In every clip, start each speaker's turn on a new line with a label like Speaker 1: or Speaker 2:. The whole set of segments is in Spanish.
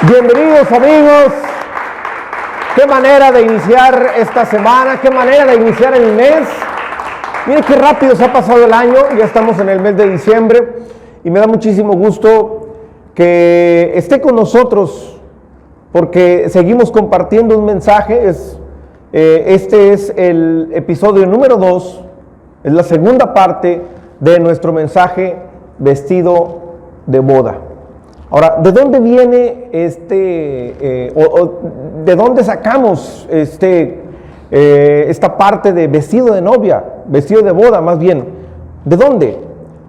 Speaker 1: Bienvenidos amigos, qué manera de iniciar esta semana, qué manera de iniciar el mes. Miren qué rápido se ha pasado el año, ya estamos en el mes de diciembre y me da muchísimo gusto que esté con nosotros porque seguimos compartiendo un mensaje. Este es el episodio número 2, es la segunda parte de nuestro mensaje Vestido de Boda. Ahora, ¿de dónde viene de dónde sacamos esta parte de vestido de novia, vestido de boda más bien? ¿De dónde?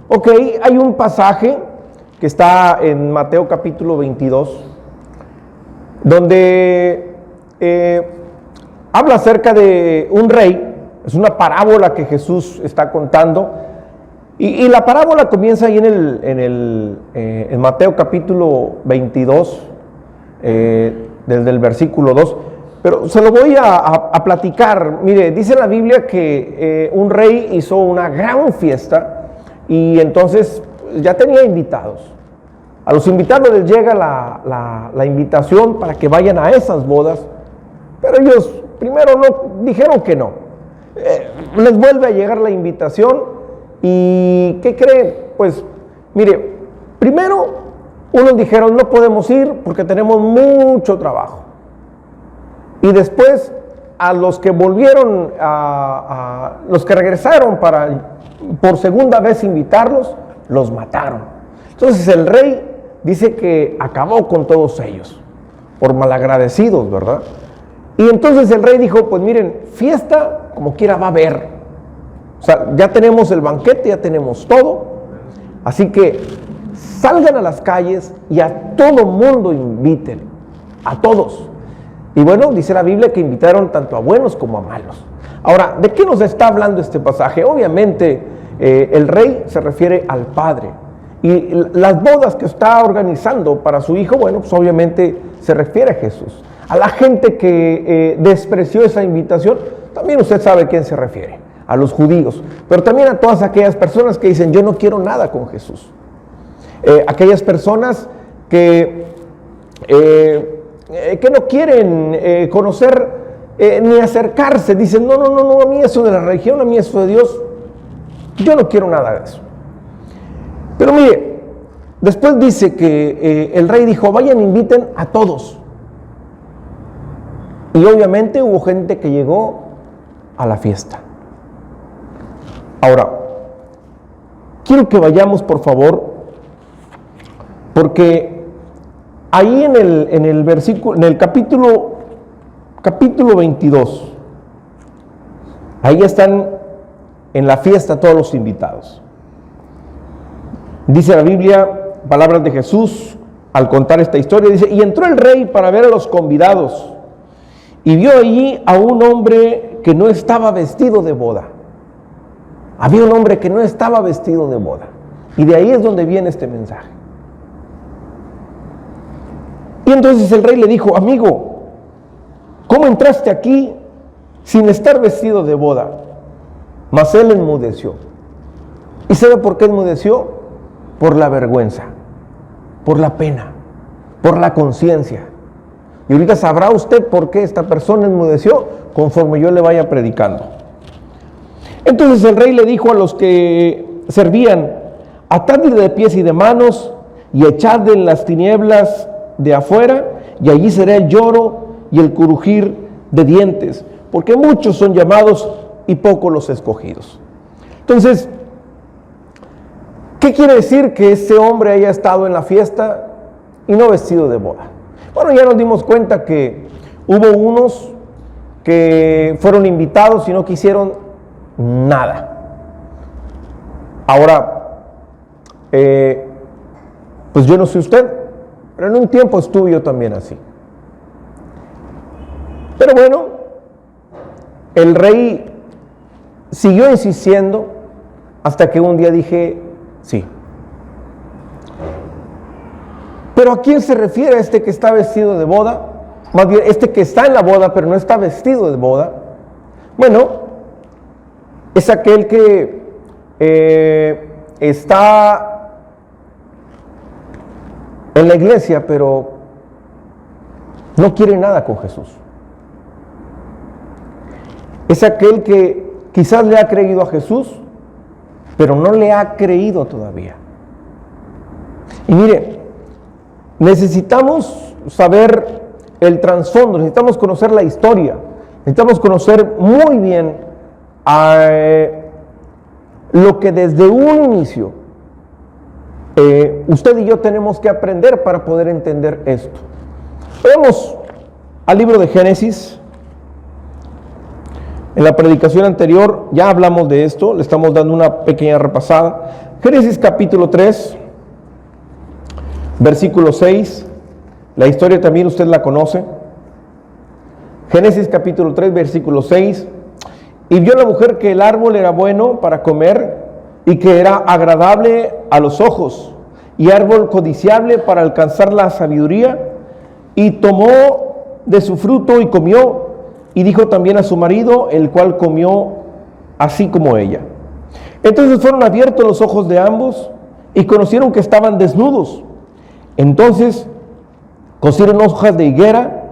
Speaker 1: Ok, hay un pasaje que está en Mateo capítulo 22, donde habla acerca de un rey. Es una parábola que Jesús está contando. Y la parábola comienza ahí en Mateo capítulo 22, desde el versículo 2, pero se lo voy a platicar. Mire, dice la Biblia que un rey hizo una gran fiesta y entonces ya tenía invitados. A los invitados les llega la invitación para que vayan a esas bodas, pero ellos primero no dijeron que no. Les vuelve a llegar la invitación. ¿Y qué creen? Pues, mire, primero unos dijeron no podemos ir porque tenemos mucho trabajo. Y después a los que volvieron, los que regresaron por segunda vez invitarlos, los mataron. Entonces el rey dice que acabó con todos ellos, por malagradecidos, ¿verdad? Y entonces el rey dijo, pues miren, fiesta como quiera va a haber. O sea, ya tenemos el banquete, ya tenemos todo, así que salgan a las calles y a todo mundo inviten, a todos. Y bueno, dice la Biblia que invitaron tanto a buenos como a malos. Ahora, ¿de qué nos está hablando este pasaje? Obviamente, el rey se refiere al padre. Y las bodas que está organizando para su hijo, bueno, pues obviamente se refiere a Jesús. A la gente que despreció esa invitación, también usted sabe a quién se refiere. A los judíos, pero también a todas aquellas personas que dicen yo no quiero nada con Jesús. Aquellas personas que no quieren conocer ni acercarse, dicen no, a mí eso de la religión, a mí eso de Dios, yo no quiero nada de eso. Pero mire, después dice que el rey dijo vayan, inviten a todos. Y obviamente hubo gente que llegó a la fiesta. Ahora, quiero que vayamos por favor, porque ahí en el versículo, en el capítulo 22, ahí están en la fiesta todos los invitados. Dice la Biblia, palabras de Jesús, al contar esta historia, dice, y entró el rey para ver a los convidados, y vio allí a un hombre que no estaba vestido de boda. Había un hombre que no estaba vestido de boda. Y de ahí es donde viene este mensaje. Y entonces el rey le dijo, amigo, ¿cómo entraste aquí sin estar vestido de boda? Mas él enmudeció. ¿Y sabe por qué enmudeció? Por la vergüenza, por la pena, por la conciencia. Y ahorita sabrá usted por qué esta persona enmudeció conforme yo le vaya predicando. Entonces el rey le dijo a los que servían, atadle de pies y de manos y echadle en las tinieblas de afuera, y allí será el lloro y el crujir de dientes, porque muchos son llamados y pocos los escogidos. Entonces, ¿qué quiere decir que ese hombre haya estado en la fiesta y no vestido de boda? Bueno, ya nos dimos cuenta que hubo unos que fueron invitados y no quisieron nada. Ahora, pues yo no sé usted, pero en un tiempo estuve yo también así. Pero bueno, el rey siguió insistiendo hasta que un día dije sí. Pero ¿a quién se refiere este que está vestido de boda? Más bien, este que está en la boda pero no está vestido de boda. Bueno, es aquel que está en la iglesia, pero no quiere nada con Jesús. Es aquel que quizás le ha creído a Jesús, pero no le ha creído todavía. Y mire, necesitamos saber el trasfondo, necesitamos conocer la historia, necesitamos conocer muy bien lo que desde un inicio usted y yo tenemos que aprender para poder entender esto. Vamos al libro de Génesis. En la predicación anterior ya hablamos de esto, le estamos dando una pequeña repasada. Génesis capítulo 3, versículo 6. La historia también usted la conoce. Génesis capítulo 3, versículo 6. Y vio la mujer que el árbol era bueno para comer y que era agradable a los ojos y árbol codiciable para alcanzar la sabiduría, y tomó de su fruto y comió, y dijo también a su marido, el cual comió así como ella. Entonces fueron abiertos los ojos de ambos y conocieron que estaban desnudos. Entonces cosieron hojas de higuera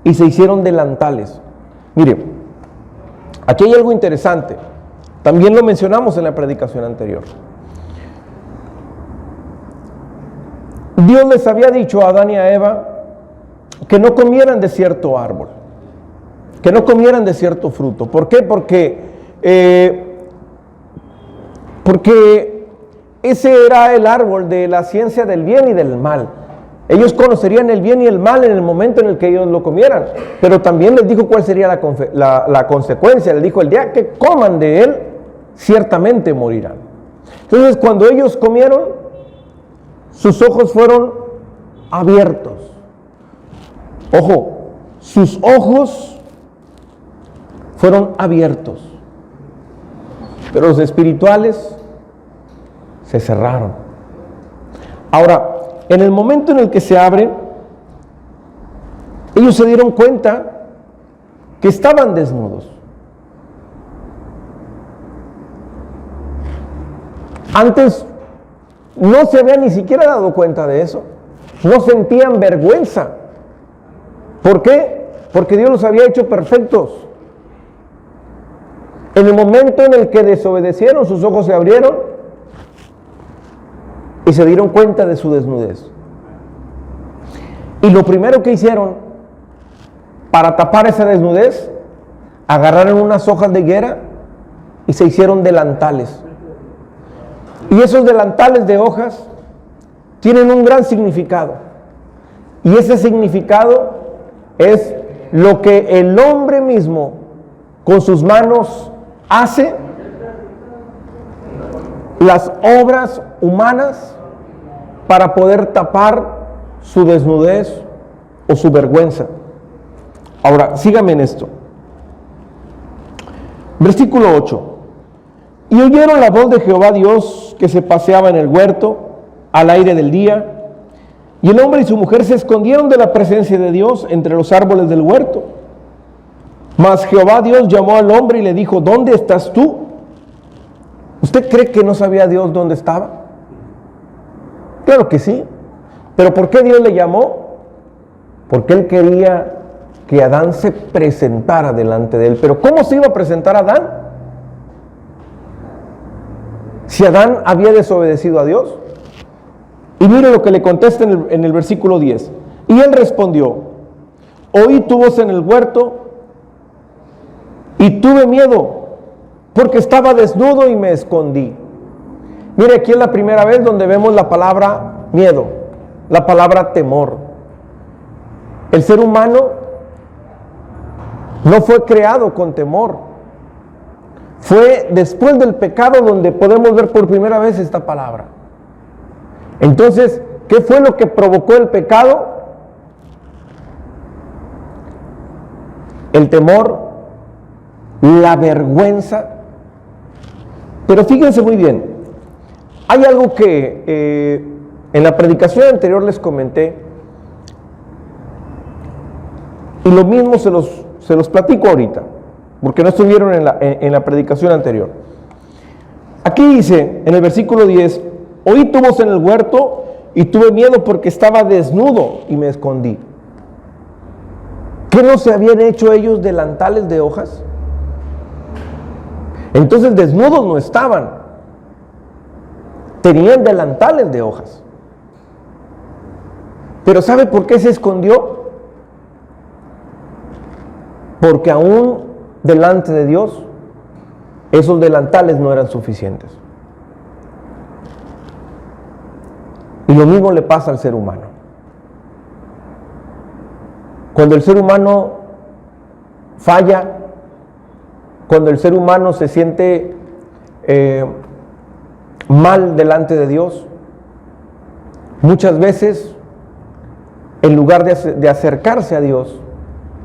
Speaker 1: y se hicieron delantales. Mire, aquí hay algo interesante. También lo mencionamos en la predicación anterior. Dios les había dicho a Adán y a Eva que no comieran de cierto árbol, que no comieran de cierto fruto. ¿Por qué? Porque ese era el árbol de la ciencia del bien y del mal. Ellos conocerían el bien y el mal en el momento en el que ellos lo comieran, pero también les dijo cuál sería la consecuencia. Les dijo, el día que coman de él, ciertamente morirán. Entonces, cuando ellos comieron, sus ojos fueron abiertos. Ojo, sus ojos fueron abiertos, pero los espirituales se cerraron. Ahora, en el momento en el que se abren, ellos se dieron cuenta que estaban desnudos. Antes no se habían ni siquiera dado cuenta de eso. No sentían vergüenza. ¿Por qué? Porque Dios los había hecho perfectos. En el momento en el que desobedecieron, sus ojos se abrieron y se dieron cuenta de su desnudez. Y lo primero que hicieron para tapar esa desnudez, agarraron unas hojas de higuera y se hicieron delantales. Y esos delantales de hojas tienen un gran significado. Y ese significado es lo que el hombre mismo con sus manos hace, las obras humanas para poder tapar su desnudez o su vergüenza. Ahora, síganme en esto. Versículo 8. Y oyeron la voz de Jehová Dios que se paseaba en el huerto al aire del día, y el hombre y su mujer se escondieron de la presencia de Dios entre los árboles del huerto. Mas Jehová Dios llamó al hombre y le dijo, ¿dónde estás tú? ¿Usted cree que no sabía Dios dónde estaba? Claro que sí. ¿Pero por qué Dios le llamó? Porque Él quería que Adán se presentara delante de Él. ¿Pero cómo se iba a presentar Adán? Si Adán había desobedecido a Dios. Y mire lo que le contesta en el versículo 10. Y él respondió, oí tu voz en el huerto y tuve miedo, porque estaba desnudo y me escondí. Mire, aquí es la primera vez donde vemos la palabra miedo, la palabra temor. El ser humano no fue creado con temor. Fue después del pecado donde podemos ver por primera vez esta palabra. Entonces, ¿qué fue lo que provocó el pecado? El temor, la vergüenza. Pero fíjense muy bien, hay algo que en la predicación anterior les comenté, y lo mismo se los platico ahorita, porque no estuvieron en la predicación anterior. Aquí dice, en el versículo 10, oí tu voz en el huerto y tuve miedo porque estaba desnudo y me escondí. ¿Qué no se habían hecho ellos delantales de hojas? Entonces desnudos no estaban, tenían delantales de hojas. Pero ¿sabe por qué se escondió? Porque aún delante de Dios, esos delantales no eran suficientes. Y lo mismo le pasa al ser humano. Cuando el ser humano falla, cuando el ser humano se siente mal delante de Dios, muchas veces, en lugar de acercarse a Dios,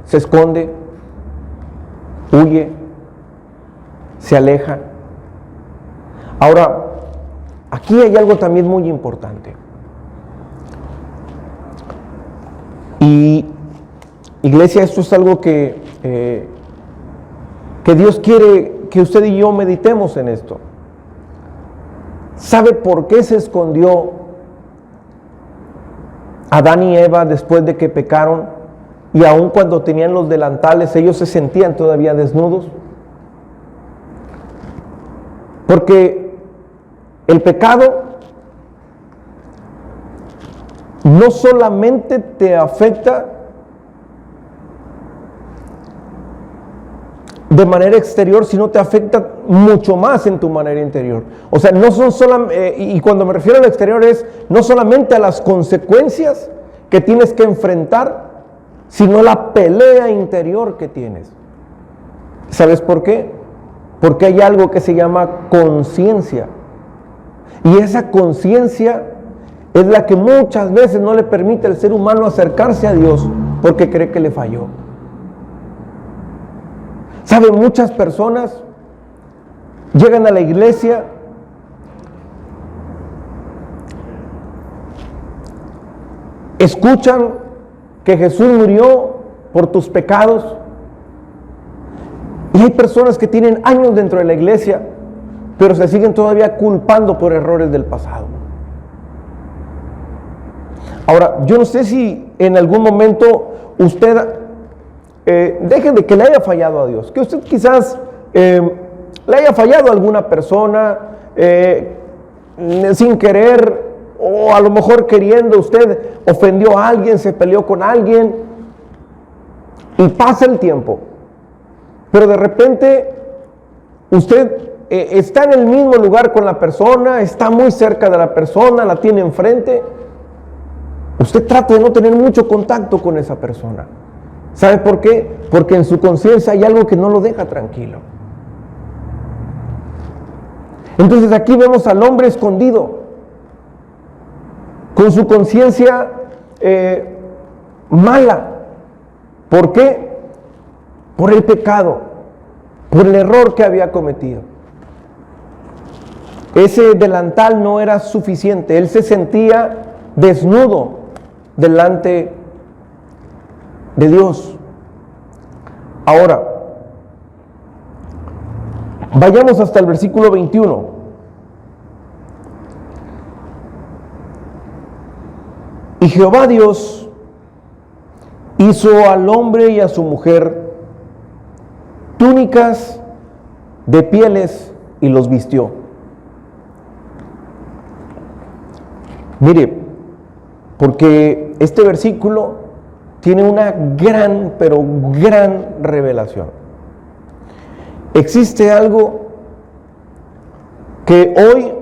Speaker 1: se esconde, huye, se aleja. Ahora, aquí hay algo también muy importante. Y iglesia, esto es algo que Dios quiere que usted y yo meditemos en esto. ¿Sabe por qué se escondió Adán y Eva después de que pecaron? Y aun cuando tenían los delantales, ellos se sentían todavía desnudos. Porque el pecado no solamente te afecta de manera exterior, sino te afecta mucho más en tu manera interior. O sea, no son solamente, y cuando me refiero al exterior es no solamente a las consecuencias que tienes que enfrentar, sino la pelea interior que tienes. ¿Sabes por qué? Porque hay algo que se llama conciencia. Y esa conciencia es la que muchas veces no le permite al ser humano acercarse a Dios porque cree que le falló. ¿Sabe? Muchas personas llegan a la iglesia escuchan que Jesús murió por tus pecados y hay personas que tienen años dentro de la iglesia pero se siguen todavía culpando por errores del pasado. Ahora, yo no sé si en algún momento usted deje de que le haya fallado a Dios, que usted quizás le haya fallado a alguna persona sin querer, o a lo mejor queriendo, usted ofendió a alguien, se peleó con alguien y pasa el tiempo, pero de repente usted está en el mismo lugar con la persona, está muy cerca de la persona, la tiene enfrente. Usted trata de no tener mucho contacto con esa persona. ¿Sabe por qué? Porque en su conciencia hay algo que no lo deja tranquilo. Entonces aquí vemos al hombre escondido, con su conciencia mala. ¿Por qué? Por el pecado, por el error que había cometido. Ese delantal no era suficiente, él se sentía desnudo delante de Dios. Ahora, vayamos hasta el versículo 21. Y Jehová Dios hizo al hombre y a su mujer túnicas de pieles y los vistió. Mire, porque este versículo tiene una gran, pero gran revelación. Existe algo que hoy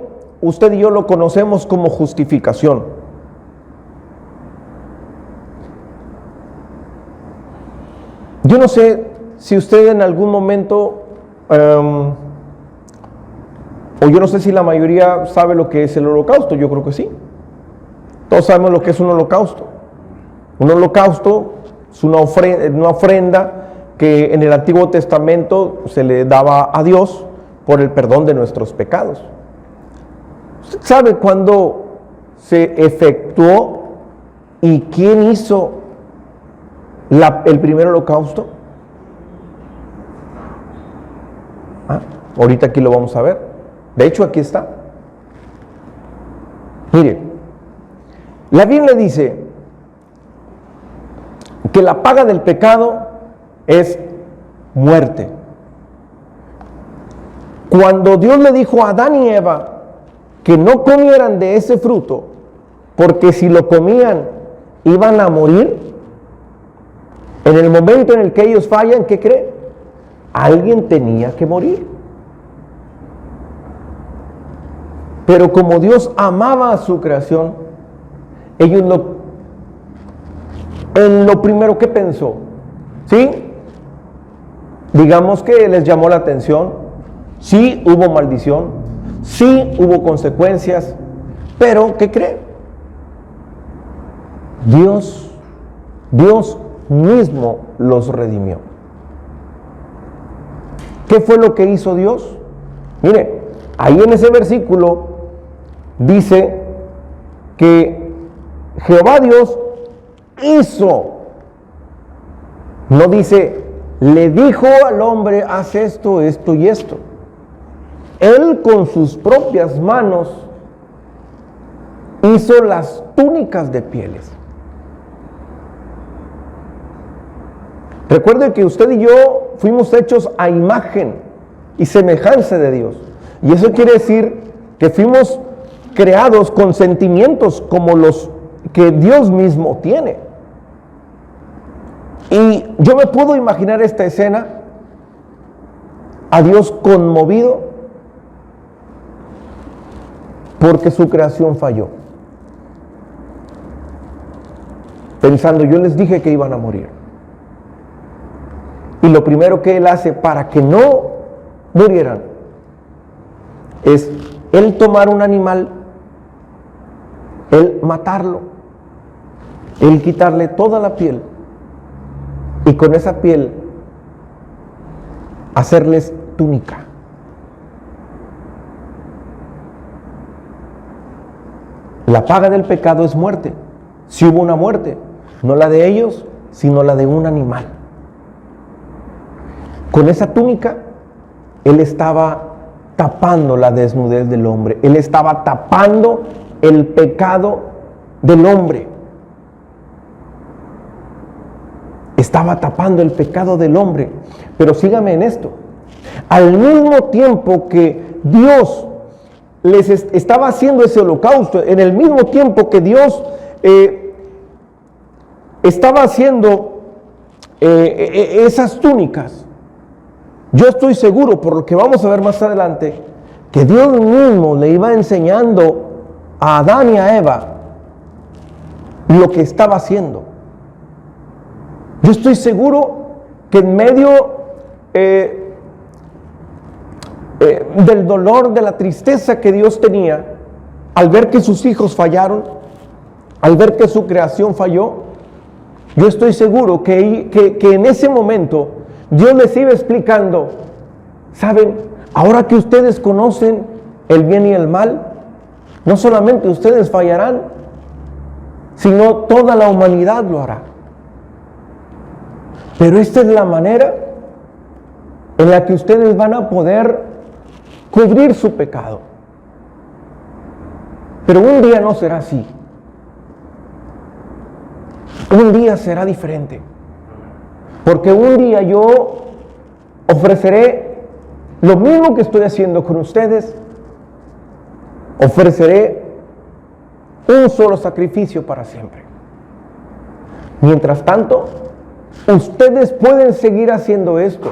Speaker 1: usted y yo lo conocemos como justificación. Yo no sé si usted en algún momento, o yo no sé si la mayoría sabe lo que es el holocausto. Yo creo que sí. Todos sabemos lo que es un holocausto. Un holocausto es una ofrenda que en el Antiguo Testamento se le daba a Dios por el perdón de nuestros pecados. ¿Usted sabe cuándo se efectuó y quién hizo el primer holocausto? Ahorita aquí lo vamos a ver. De hecho, aquí está. Mire, la Biblia dice que la paga del pecado es muerte. Cuando Dios le dijo a Adán y Eva que no comieran de ese fruto, porque si lo comían iban a morir, en el momento en el que ellos fallan, ¿qué creen? Alguien tenía que morir. Pero como Dios amaba a su creación, ellos en lo primero que pensó, ¿sí? Digamos que les llamó la atención, sí hubo maldición, sí hubo consecuencias, pero ¿qué creen? Dios mismo los redimió. ¿Qué fue lo que hizo Dios? Mire, ahí en ese versículo dice que Jehová Dios hizo. No dice, le dijo al hombre, haz esto, esto y esto. Él con sus propias manos hizo las túnicas de pieles. Recuerde que usted y yo fuimos hechos a imagen y semejanza de Dios. Y eso quiere decir que fuimos creados con sentimientos como los que Dios mismo tiene. Y yo me puedo imaginar esta escena, a Dios conmovido porque su creación falló. Pensando, yo les dije que iban a morir. Y lo primero que Él hace para que no murieran es Él tomar un animal, Él matarlo, Él quitarle toda la piel y con esa piel hacerles túnica. La paga del pecado es muerte. Si hubo una muerte, no la de ellos, sino la de un animal. Con esa túnica, Él estaba tapando la desnudez del hombre. Él estaba tapando el pecado del hombre. Estaba tapando el pecado del hombre. Pero sígame en esto. Al mismo tiempo que Dios les estaba haciendo ese holocausto, en el mismo tiempo que Dios estaba haciendo esas túnicas, yo estoy seguro, por lo que vamos a ver más adelante, que Dios mismo le iba enseñando a Adán y a Eva lo que estaba haciendo. Yo estoy seguro que en medio del dolor, de la tristeza que Dios tenía, al ver que sus hijos fallaron, al ver que su creación falló, yo estoy seguro que en ese momento Dios les iba explicando, ¿saben? Ahora que ustedes conocen el bien y el mal, no solamente ustedes fallarán, sino toda la humanidad lo hará. Pero esta es la manera en la que ustedes van a poder cubrir su pecado. Pero un día no será así. Un día será diferente. Porque un día yo ofreceré lo mismo que estoy haciendo con ustedes. Ofreceré un solo sacrificio para siempre. Mientras tanto, ustedes pueden seguir haciendo esto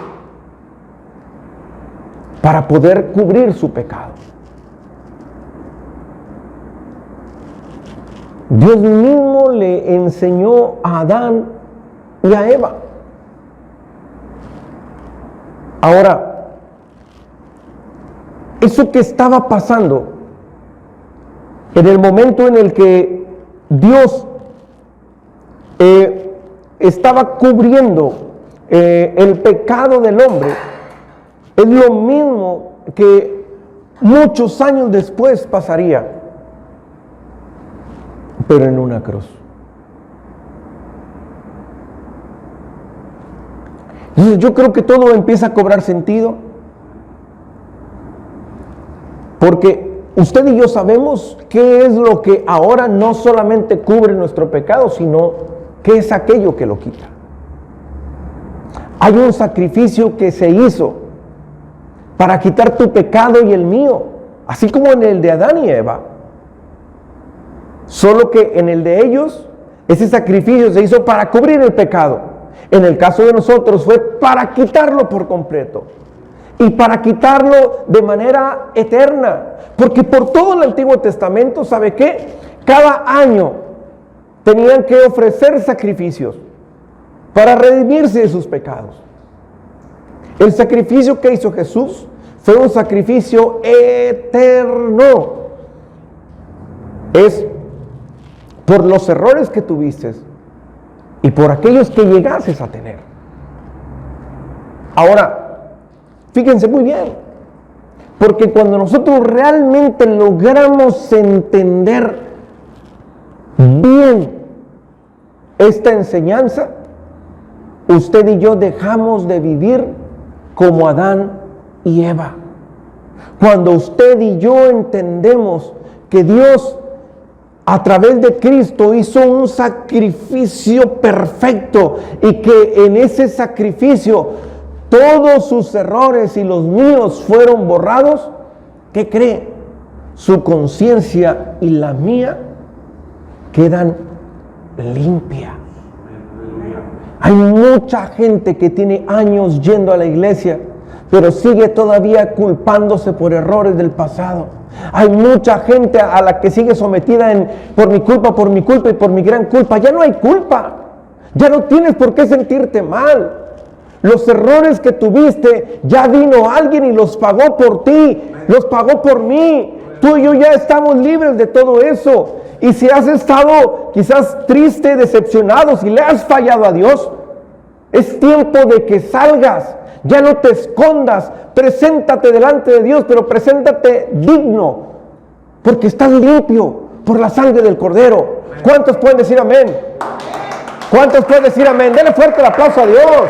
Speaker 1: para poder cubrir su pecado. Dios mismo le enseñó a Adán y a Eva. Ahora, eso que estaba pasando en el momento en el que Dios estaba cubriendo el pecado del hombre, es lo mismo que muchos años después pasaría, pero en una cruz. Entonces yo creo que todo empieza a cobrar sentido, porque usted y yo sabemos qué es lo que ahora no solamente cubre nuestro pecado, sino ¿qué es aquello que lo quita? Hay un sacrificio que se hizo para quitar tu pecado y el mío, así como en el de Adán y Eva. Solo que en el de ellos, ese sacrificio se hizo para cubrir el pecado. En el caso de nosotros fue para quitarlo por completo. Y para quitarlo de manera eterna. Porque por todo el Antiguo Testamento, ¿sabe qué? Cada año tenían que ofrecer sacrificios para redimirse de sus pecados. El sacrificio que hizo Jesús fue un sacrificio eterno. Es por los errores que tuviste y por aquellos que llegases a tener. Ahora, fíjense muy bien, porque cuando nosotros realmente logramos entender bien esta enseñanza, usted y yo dejamos de vivir como Adán y Eva. Cuando usted y yo entendemos que Dios a través de Cristo hizo un sacrificio perfecto y que en ese sacrificio todos sus errores y los míos fueron borrados, ¿qué cree? Su conciencia y la mía quedan limpias. Hay mucha gente que tiene años yendo a la iglesia, pero sigue todavía culpándose por errores del pasado. Hay mucha gente a la que sigue sometida en por mi culpa y por mi gran culpa. Ya no hay culpa. Ya no tienes por qué sentirte mal. Los errores que tuviste, ya vino alguien y los pagó por ti, los pagó por mí. Tú y yo ya estamos libres de todo eso. Y si has estado quizás triste, decepcionado, si le has fallado a Dios, es tiempo de que salgas. Ya no te escondas, preséntate delante de Dios, pero preséntate digno, porque estás limpio por la sangre del Cordero. ¿Cuántos pueden decir amén? ¿Cuántos pueden decir amén? Denle fuerte el aplauso a Dios.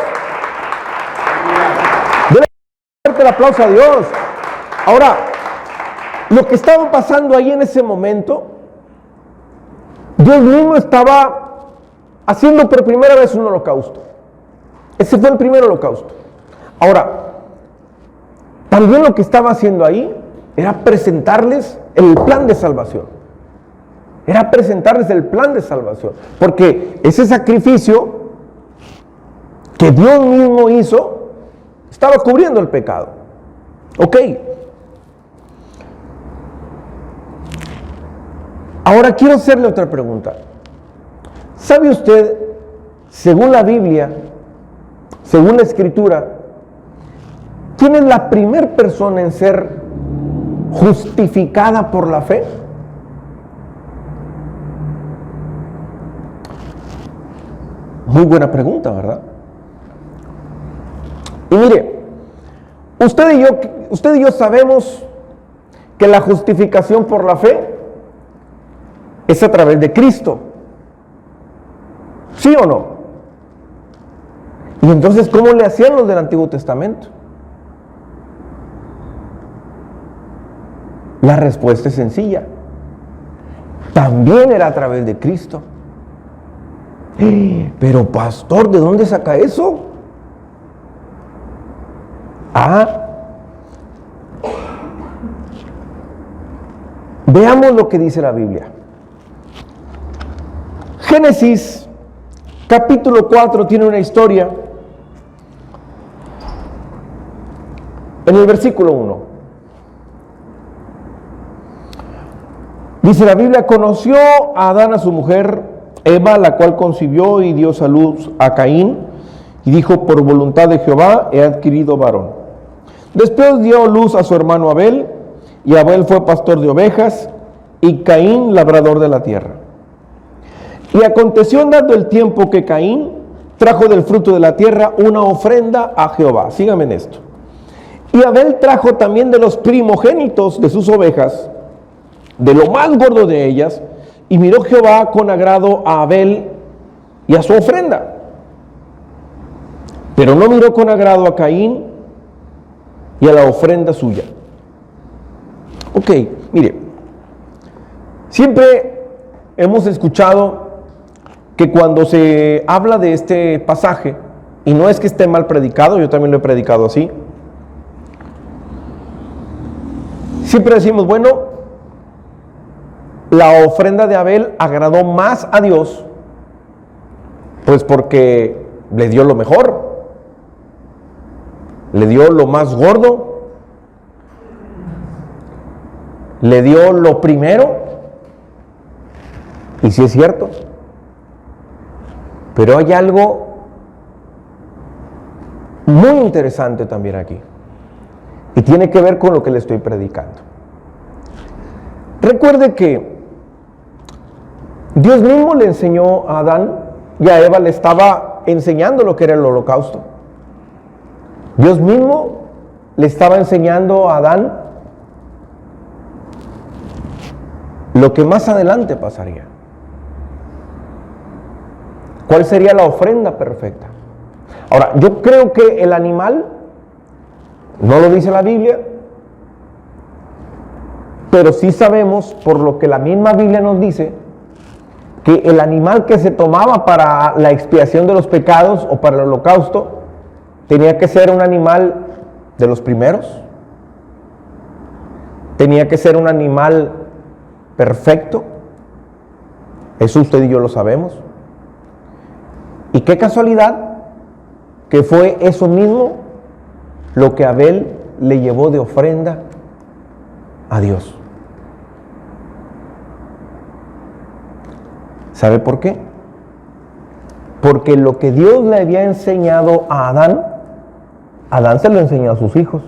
Speaker 1: Denle fuerte el aplauso a Dios. Ahora, lo que estaba pasando ahí en ese momento, Dios mismo estaba haciendo por primera vez un holocausto. Ese fue el primer holocausto. Ahora, también lo que estaba haciendo ahí era presentarles el plan de salvación. Era presentarles el plan de salvación. Porque ese sacrificio que Dios mismo hizo estaba cubriendo el pecado. Ok. Ahora quiero hacerle otra pregunta. ¿Sabe usted, según la Biblia, según la Escritura, quién es la primera persona en ser justificada por la fe? Muy buena pregunta, ¿verdad? Y mire, usted y yo sabemos que la justificación por la fe es a través de Cristo. ¿Sí o no? Y entonces, ¿cómo le hacían los del Antiguo Testamento? La respuesta es sencilla. También era a través de Cristo. Pero pastor, ¿de dónde saca eso? Veamos lo que dice la Biblia. Génesis capítulo 4 tiene una historia. En el versículo 1 dice la Biblia: conoció a Adán a su mujer Eva, la cual concibió y dio a luz a Caín, y dijo: por voluntad de Jehová he adquirido varón. Después dio luz a su hermano Abel, y Abel fue pastor de ovejas, y Caín labrador de la tierra. Y aconteció dado el tiempo que Caín trajo del fruto de la tierra una ofrenda a Jehová. Síganme en esto. Y Abel trajo también de los primogénitos de sus ovejas, de lo más gordo de ellas, y miró Jehová con agrado a Abel y a su ofrenda. Pero no miró con agrado a Caín y a la ofrenda suya. Ok, mire, siempre hemos escuchado que cuando se habla de este pasaje, y no es que esté mal predicado, yo también lo he predicado así, siempre decimos, bueno, la ofrenda de Abel agradó más a Dios, pues porque le dio lo mejor, le dio lo más gordo, le dio lo primero, y sí es cierto, pero hay algo muy interesante también aquí, y tiene que ver con lo que le estoy predicando. Recuerde que Dios mismo le enseñó a Adán y a Eva, le estaba enseñando lo que era el holocausto. Dios mismo le estaba enseñando a Adán lo que más adelante pasaría. ¿Cuál sería la ofrenda perfecta? Ahora, yo creo que el animal, no lo dice la Biblia, pero sí sabemos, por lo que la misma Biblia nos dice, que el animal que se tomaba para la expiación de los pecados o para el holocausto, tenía que ser un animal de los primeros, tenía que ser un animal perfecto, eso usted y yo lo sabemos. Y qué casualidad que fue eso mismo lo que Abel le llevó de ofrenda a Dios. ¿Sabe por qué? Porque lo que Dios le había enseñado a Adán, Adán se lo enseñó a sus hijos.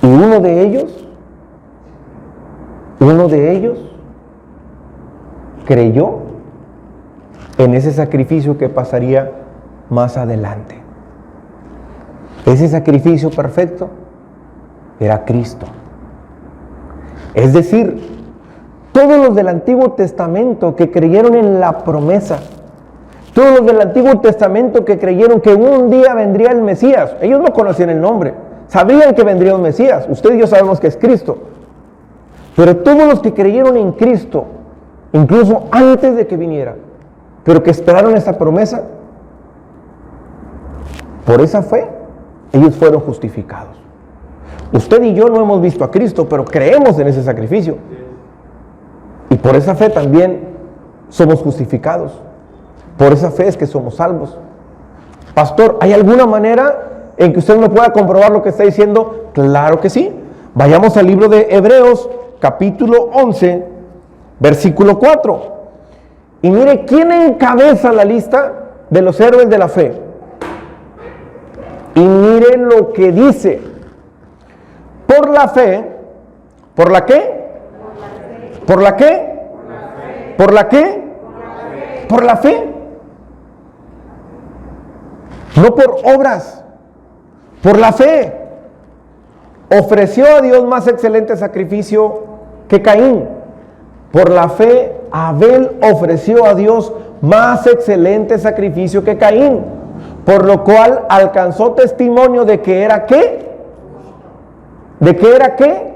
Speaker 1: Y uno de ellos creyó en ese sacrificio que pasaría más adelante. Ese sacrificio perfecto era Cristo. Es decir, todos los del Antiguo Testamento que creyeron en la promesa, todos los del Antiguo Testamento que creyeron que un día vendría el Mesías, ellos no conocían el nombre, sabían que vendría un Mesías, usted y yo sabemos que es Cristo, pero todos los que creyeron en Cristo, incluso antes de que viniera, pero que esperaron esa promesa, por esa fe, ellos fueron justificados. Usted y yo no hemos visto a Cristo, pero creemos en ese sacrificio. Y por esa fe también somos justificados. Por esa fe es que somos salvos. Pastor, ¿hay alguna manera en que usted me pueda comprobar lo que está diciendo? Claro que sí. Vayamos al libro de Hebreos, capítulo 11, versículo 4. Y mire, ¿quién encabeza la lista de los héroes de la fe? Y mire lo que dice. Por la fe, ¿por la qué? ¿Por la qué? ¿Por la qué? Por la fe. No por obras, por la fe. Ofreció a Dios más excelente sacrificio que Caín. Por la fe, Abel ofreció a Dios más excelente sacrificio que Caín, por lo cual alcanzó testimonio de que era ¿qué? ¿De que era qué?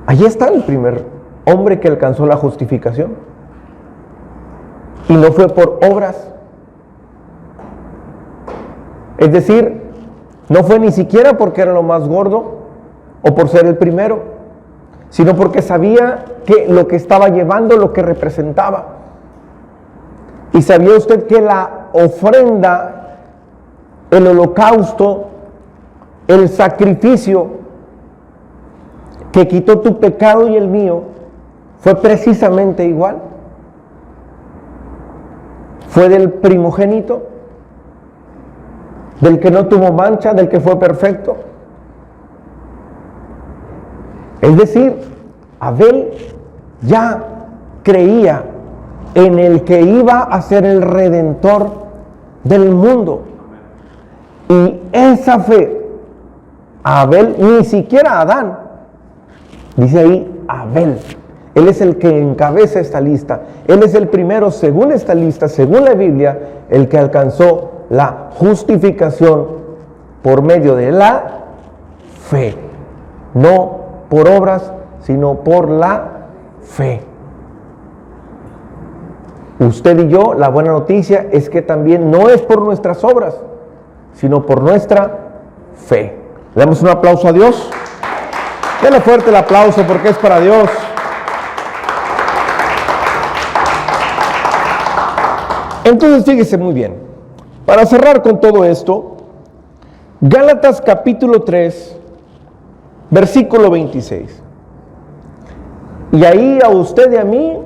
Speaker 1: Allí está el primer hombre que alcanzó la justificación. Y no fue por obras. Es decir, no fue ni siquiera porque era lo más gordo o por ser el primero, sino porque sabía que lo que estaba llevando, lo que representaba. Y sabía usted que la ofrenda, el holocausto, el sacrificio que quitó tu pecado y el mío, fue precisamente igual. Fue del primogénito, del que no tuvo mancha, del que fue perfecto. Es decir, Abel ya creía en el que iba a ser el redentor del mundo. Y esa fe, Abel, ni siquiera Adán, dice ahí Abel, él es el que encabeza esta lista, él es el primero, según esta lista, según la Biblia, el que alcanzó la justificación por medio de la fe, no por obras, sino por la fe. Usted y yo, la buena noticia es que también no es por nuestras obras, sino por nuestra fe. Le damos un aplauso a Dios. Denle fuerte el aplauso porque es para Dios. Entonces, fíjese muy bien. Para cerrar con todo esto, Gálatas capítulo 3, versículo 26. Y ahí a usted y a mí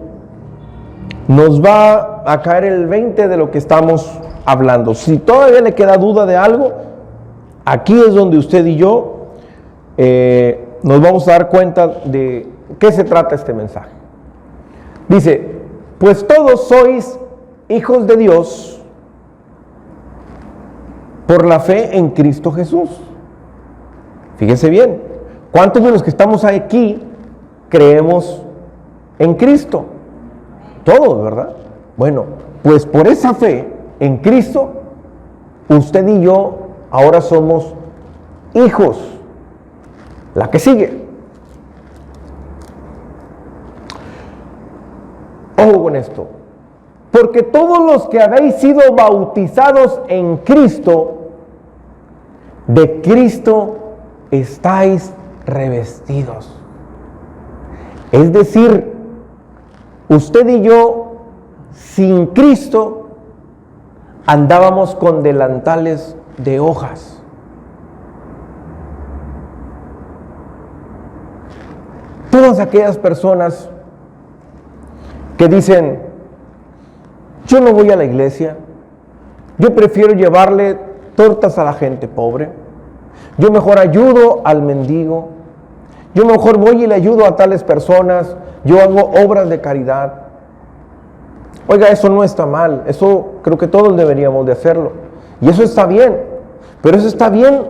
Speaker 1: nos va a caer el 20 de lo que estamos hablando. Si todavía le queda duda de algo, aquí es donde usted y yo nos vamos a dar cuenta de qué se trata este mensaje. Dice, pues todos sois hijos de Dios por la fe en Cristo Jesús. Fíjese bien, ¿cuántos de los que estamos aquí creemos en Cristo? Todos, ¿verdad? Bueno, pues por esa fe en Cristo, usted y yo ahora somos hijos. La que sigue. Ojo con esto. Porque todos los que habéis sido bautizados en Cristo, de Cristo estáis revestidos. Es decir, usted y yo, sin Cristo, andábamos con delantales de hojas. Todas aquellas personas que dicen, yo no voy a la iglesia, yo prefiero llevarle tortas a la gente pobre, yo mejor ayudo al mendigo, yo mejor voy y le ayudo a tales personas, yo hago obras de caridad. Oiga, eso no está mal, eso creo que todos deberíamos de hacerlo. Y eso está bien, pero eso está bien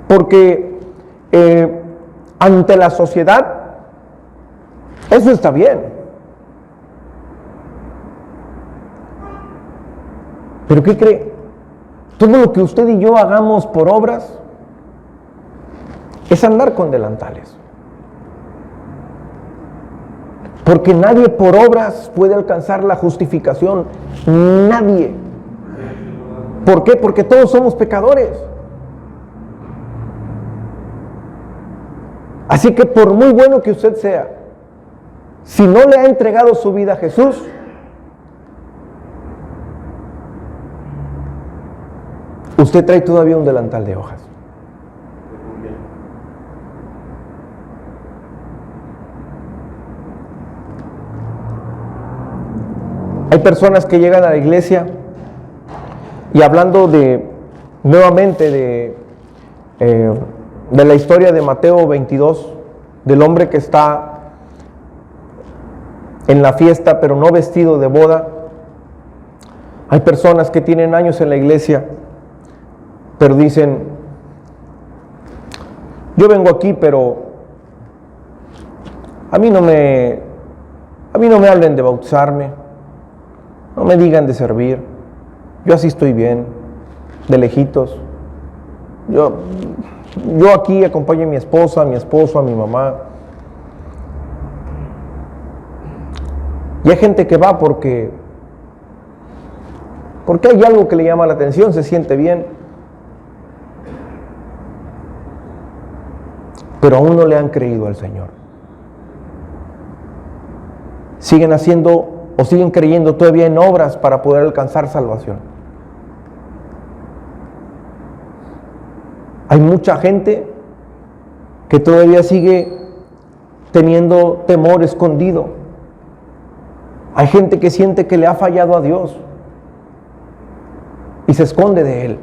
Speaker 1: porque ante la sociedad, eso está bien. ¿Pero qué cree? Todo lo que usted y yo hagamos por obras es andar con delantales. Porque nadie por obras puede alcanzar la justificación. Nadie. ¿Por qué? Porque todos somos pecadores. Así que por muy bueno que usted sea, si no le ha entregado su vida a Jesús, usted trae todavía un delantal de hojas. Hay personas que llegan a la iglesia y hablando nuevamente de la historia de Mateo 22, del hombre que está en la fiesta pero no vestido de boda. Hay personas que tienen años en la iglesia pero dicen, yo vengo aquí pero a mí no me hablen de bautizarme, no me digan de servir, yo así estoy bien, de lejitos. Yo aquí acompaño a mi esposa, a mi esposo, a mi mamá. Y hay gente que va porque hay algo que le llama la atención, se siente bien. Pero aún no le han creído al Señor. Siguen haciendo o siguen creyendo todavía en obras para poder alcanzar salvación. Hay mucha gente que todavía sigue teniendo temor escondido. Hay gente que siente que le ha fallado a Dios y se esconde de Él.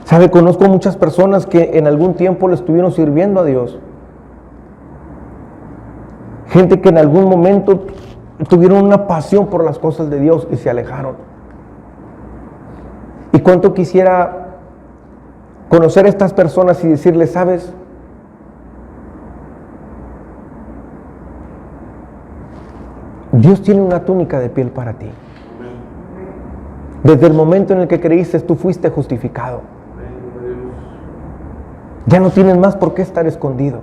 Speaker 1: ¿Sabe? Conozco muchas personas que en algún tiempo le estuvieron sirviendo a Dios. Gente que en algún momento tuvieron una pasión por las cosas de Dios y se alejaron. Y cuánto quisiera conocer a estas personas y decirles, ¿sabes? Dios tiene una túnica de piel para ti. Desde el momento en el que creíste, tú fuiste justificado. Ya no tienes más por qué estar escondido.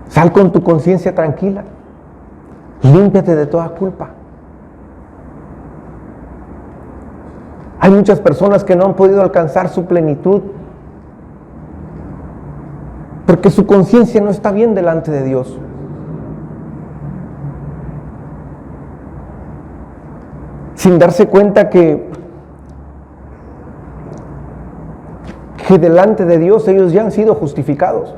Speaker 1: Sal con tu conciencia tranquila. Límpiate de toda culpa. Hay muchas personas que no han podido alcanzar su plenitud porque su conciencia no está bien delante de Dios. Sin darse cuenta que delante de Dios ellos ya han sido justificados.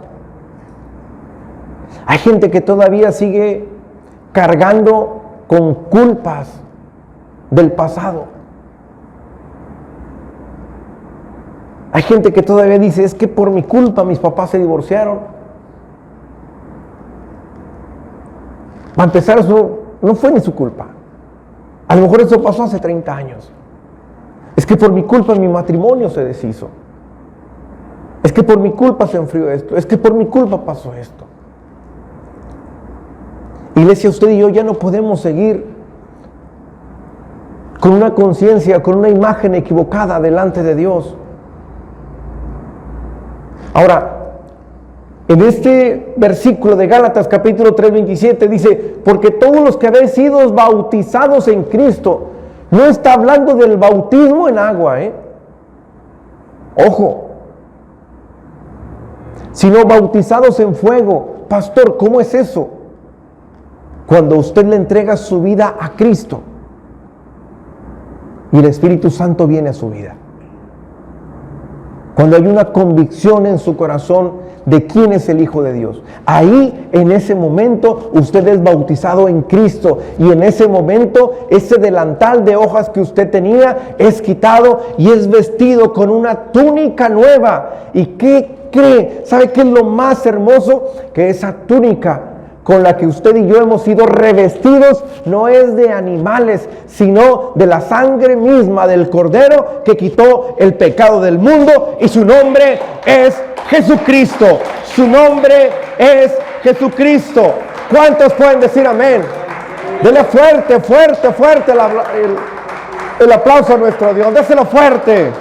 Speaker 1: Hay gente que todavía sigue cargando con culpas del pasado. Hay gente que todavía dice, es que por mi culpa mis papás se divorciaron. Para empezar, eso no fue ni su culpa. A lo mejor eso pasó hace 30 años. Es que por mi culpa mi matrimonio se deshizo. Es que por mi culpa se enfrió esto. Es que por mi culpa pasó esto. Iglesia, usted y yo ya no podemos seguir con una conciencia, con una imagen equivocada delante de Dios. Ahora, en este versículo de Gálatas capítulo 3:27 dice, porque todos los que habéis sido bautizados en Cristo, no está hablando del bautismo en agua, ojo, sino bautizados en fuego. Pastor, ¿cómo es eso? Cuando usted le entrega su vida a Cristo y el Espíritu Santo viene a su vida. Cuando hay una convicción en su corazón de quién es el Hijo de Dios. Ahí, en ese momento, usted es bautizado en Cristo. Y en ese momento, ese delantal de hojas que usted tenía es quitado y es vestido con una túnica nueva. ¿Y qué cree? ¿Sabe qué es lo más hermoso? Que esa túnica con la que usted y yo hemos sido revestidos no es de animales, sino de la sangre misma del Cordero que quitó el pecado del mundo, y su nombre es Jesucristo. Su nombre es Jesucristo. ¿Cuántos pueden decir amén? Dele fuerte, fuerte, fuerte el aplauso a nuestro Dios. Déselo fuerte.